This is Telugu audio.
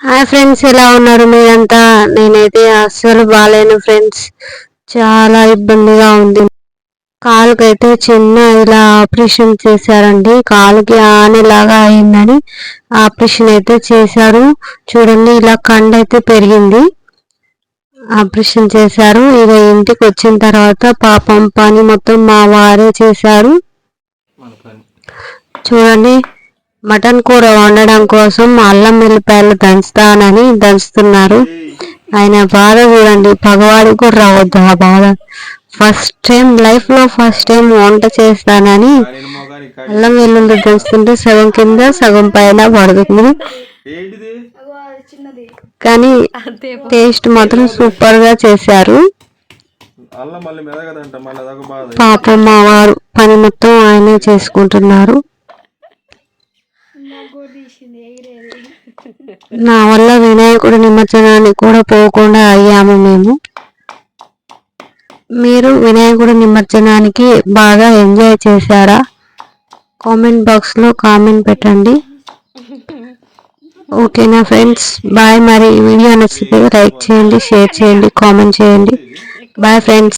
హాయ్ ఫ్రెండ్స్, ఎలా ఉన్నారు మీరంతా? నేనైతే అస్సలు బాగాలేను ఫ్రెండ్స్. చాలా ఇబ్బందిగా ఉంది. కాలుకైతే చిన్న ఇలా ఆపరేషన్ చేశారండి. కాలుకి ఆనేలాగా అయిందని ఆపరేషన్ అయితే చేశారు. చూడండి, ఇలా కండ అయితే పెరిగింది. ఆపరేషన్ చేశారు. ఇక ఇంటికి వచ్చిన తర్వాత పాపం పని మొత్తం మా వారే చేశారు. చూడండి, మటన్ కూర వండడం కోసం అల్లం వెల్లిపాయలు దంచుతానని దంచుతున్నారు. ఆయన బాధ చూడండి, పగవాడికి కూడా రావద్దు ఆ బాధ. లైఫ్ లో ఫస్ట్ టైం వంట చేస్తానని అల్లం వెల్లుల్లి దంచుతుంటే సగం కింద సగం పైన పడుతుంది. కానీ టేస్ట్ మాత్రం సూపర్ గా చేశారు. పాపం మా వారు పని మొత్తం ఆయనే చేసుకుంటున్నారు. నా వల్ల వినాయకుడి నిమజ్జనానికి కూడా పోకుండా అయ్యాము మేము. మీరు వినాయకుడి నిమజ్జనానికి బాగా ఎంజాయ్ చేశారా? కామెంట్ బాక్స్ లో కామెంట్ పెట్టండి. ఓకేనా ఫ్రెండ్స్, బాయ్. మరి వీడియో నచ్చితే లైక్ చేయండి, షేర్ చేయండి, కామెంట్ చేయండి. Bye friends.